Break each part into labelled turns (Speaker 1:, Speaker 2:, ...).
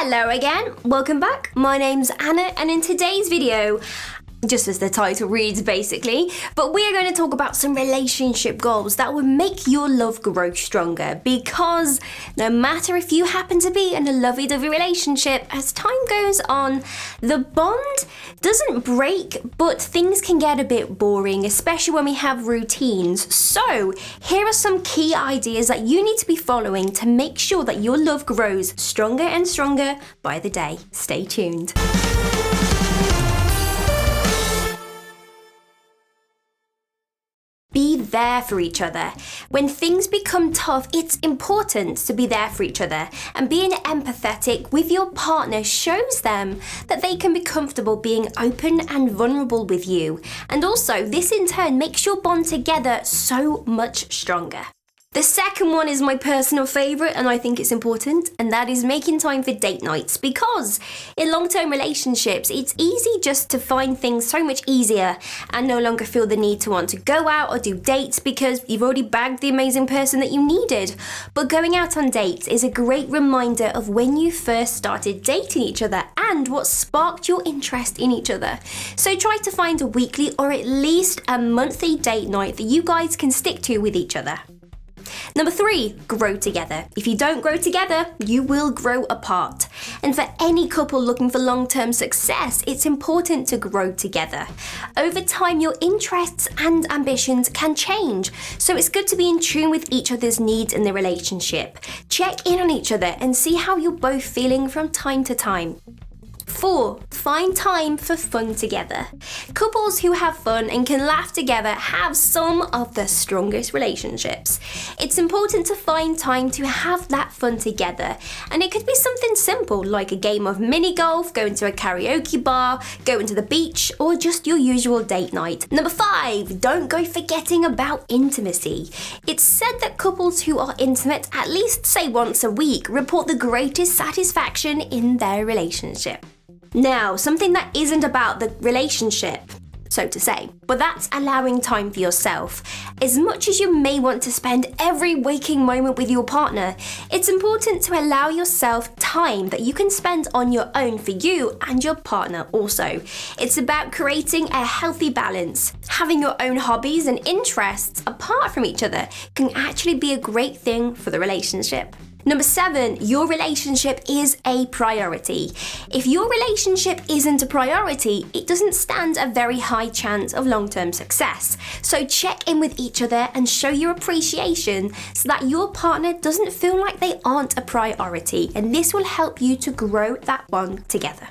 Speaker 1: Hello again, welcome back. My name's Anna, and in today's video, just as the title reads basically, but we are going to talk about some relationship goals that will make your love grow stronger, because no matter if you happen to be in a lovey-dovey relationship, as time goes on, the bond doesn't break, but things can get a bit boring, especially when we have routines. So here are some key ideas that you need to be following to make sure that your love grows stronger and stronger by the day. Stay tuned. Be there for each other. When things become tough, it's important to be there for each other, and being empathetic with your partner shows them that they can be comfortable being open and vulnerable with you. And also, this in turn makes your bond together so much stronger. The second one is my personal favourite, and I think it's important, and that is making time for date nights, because in long-term relationships, it's easy just to find things so much easier and no longer feel the need to want to go out or do dates because you've already bagged the amazing person that you needed. But going out on dates is a great reminder of when you first started dating each other and what sparked your interest in each other. So try to find a weekly or at least a monthly date night that you guys can stick to with each other. Number 3, grow together. If you don't grow together, you will grow apart. And for any couple looking for long-term success, it's important to grow together. Over time, your interests and ambitions can change, so it's good to be in tune with each other's needs in the relationship. Check in on each other and see how you're both feeling from time to time. 4, find time for fun together. Couples who have fun and can laugh together have some of the strongest relationships. It's important to find time to have that fun together, and it could be something simple like a game of mini golf, going to a karaoke bar, going to the beach, or just your usual date night. Number 5, don't go forgetting about intimacy. It's said that couples who are intimate at least say once a week report the greatest satisfaction in their relationship. Now, something that isn't about the relationship, so to say, but that's allowing time for yourself. As much as you may want to spend every waking moment with your partner, it's important to allow yourself time that you can spend on your own for you and your partner also. It's about creating a healthy balance. Having your own hobbies and interests apart from each other can actually be a great thing for the relationship. Number 7, your relationship is a priority. If your relationship isn't a priority, it doesn't stand a very high chance of long-term success. So check in with each other and show your appreciation so that your partner doesn't feel like they aren't a priority, and this will help you to grow that bond together.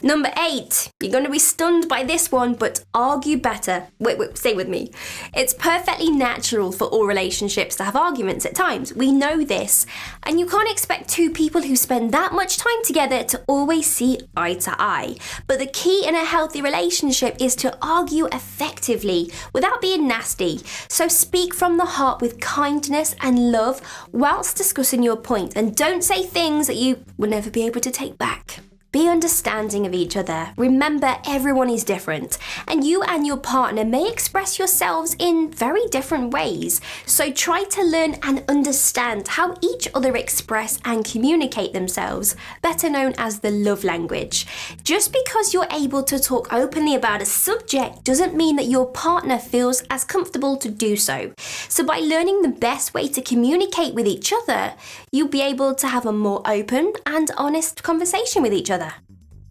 Speaker 1: Number 8, you're going to be stunned by this one, but argue better. Wait, stay with me. It's perfectly natural for all relationships to have arguments at times. We know this. And you can't expect two people who spend that much time together to always see eye to eye. But the key in a healthy relationship is to argue effectively without being nasty. So speak from the heart with kindness and love whilst discussing your point, and don't say things that you will never be able to take back. Be understanding of each other. Remember, everyone is different, and you and your partner may express yourselves in very different ways. So try to learn and understand how each other express and communicate themselves, better known as the love language. Just because you're able to talk openly about a subject doesn't mean that your partner feels as comfortable to do so. So by learning the best way to communicate with each other, you'll be able to have a more open and honest conversation with each other.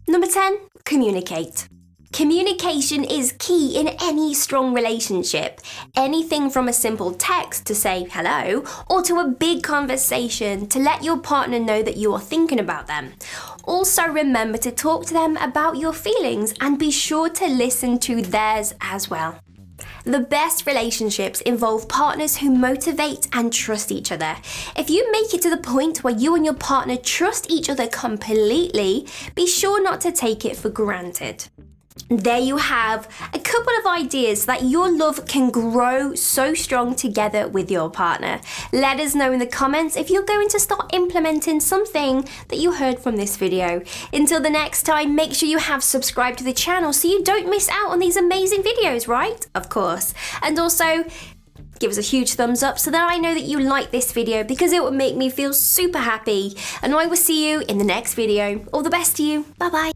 Speaker 1: Number 10, communicate. Communication is key in any strong relationship. Anything from a simple text to say hello, or to a big conversation to let your partner know that you are thinking about them. Also remember to talk to them about your feelings and be sure to listen to theirs as well. The best relationships involve partners who motivate and trust each other. If you make it to the point where you and your partner trust each other completely, be sure not to take it for granted. There you have a couple of ideas that your love can grow so strong together with your partner. Let us know in the comments if you're going to start implementing something that you heard from this video. Until the next time, make sure you have subscribed to the channel so you don't miss out on these amazing videos, right? Of course. And also, give us a huge thumbs up so that I know that you like this video, because it would make me feel super happy. And I will see you in the next video. All the best to you. Bye bye.